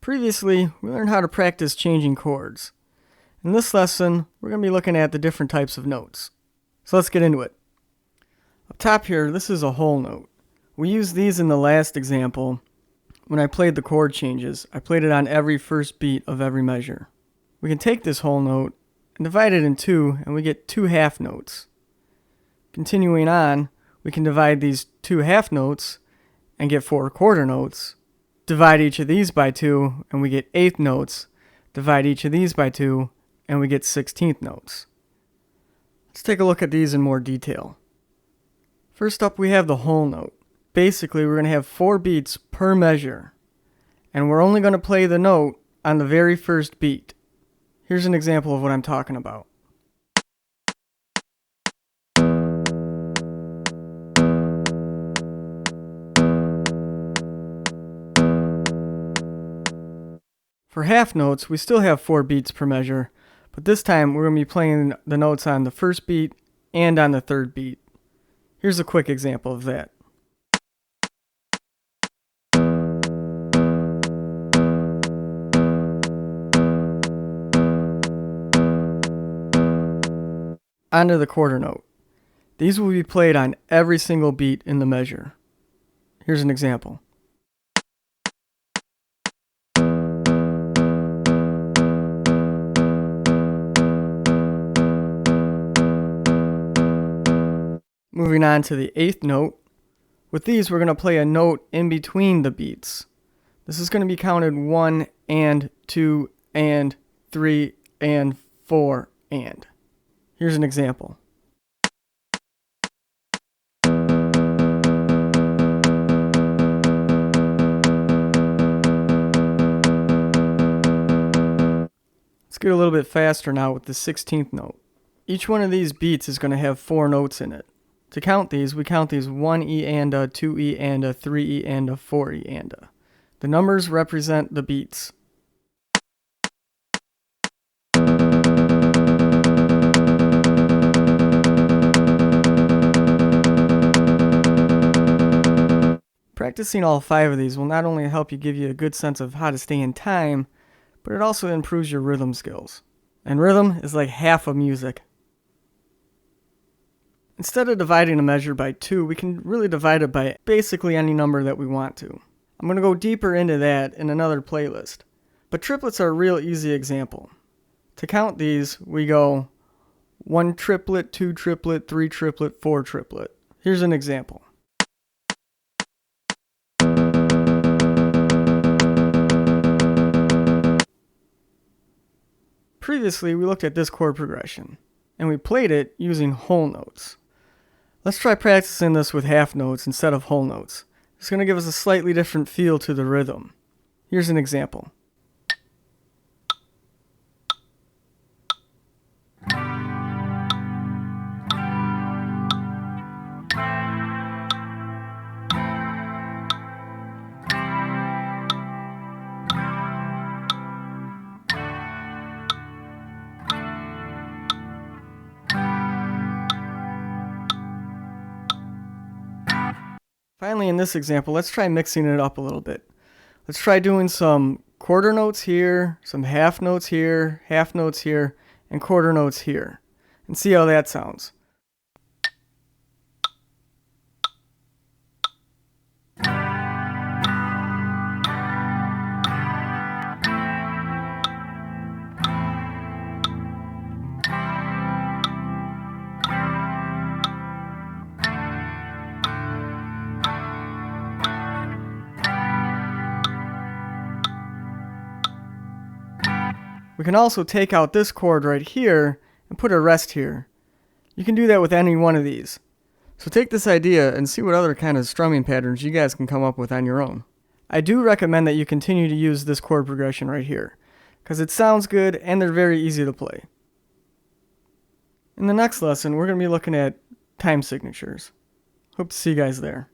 Previously, we learned how to practice changing chords. In this lesson, we're going to be looking at the different types of notes. So let's get into it. Up top here, this is a whole note. We used these in the last example. When I played the chord changes, I played it on every first beat of every measure. We can take this whole note and divide it in two, and we get two half notes. Continuing on, we can divide these two half notes and get four quarter notes. Divide each of these by two, and we get eighth notes. Divide each of these by two, and we get 16th notes. Let's take a look at these in more detail. First up, we have the whole note. Basically, we're going to have 4 beats per measure, and we're only going to play the note on the very first beat. Here's an example of what I'm talking about. For half notes, we still have 4 beats per measure, but this time we're going to be playing the notes on the first beat and on the third beat. Here's a quick example of that. Onto the quarter note. These will be played on every single beat in the measure. Here's an example. Moving on to the eighth note. With these, we're going to play a note in between the beats. This is going to be counted 1 and 2 and 3 and 4 and. Here's an example. Let's get a little bit faster now with the 16th note. Each one of these beats is going to have 4 notes in it. To count these, we count these 1 E and a, 2 E and a, 3 E and a, 4 E and a. The numbers represent the beats. Practicing all 5 of these will not only help you give you a good sense of how to stay in time, but it also improves your rhythm skills. And rhythm is like half of music. Instead of dividing a measure by 2, we can really divide it by basically any number that we want to. I'm going to go deeper into that in another playlist. But triplets are a real easy example. To count these, we go 1 triplet, 2 triplet, 3 triplet, 4 triplet. Here's an example. Previously, we looked at this chord progression, and we played it using whole notes. Let's try practicing this with half notes instead of whole notes. It's going to give us a slightly different feel to the rhythm. Here's an example. Finally, in this example, let's try mixing it up a little bit. Let's try doing some quarter notes here, some half notes here, and quarter notes here, and see how that sounds. We can also take out this chord right here and put a rest here. You can do that with any one of these. So take this idea and see what other kind of strumming patterns you guys can come up with on your own. I do recommend that you continue to use this chord progression right here, because it sounds good and they're very easy to play. In the next lesson, we're going to be looking at time signatures. Hope to see you guys there.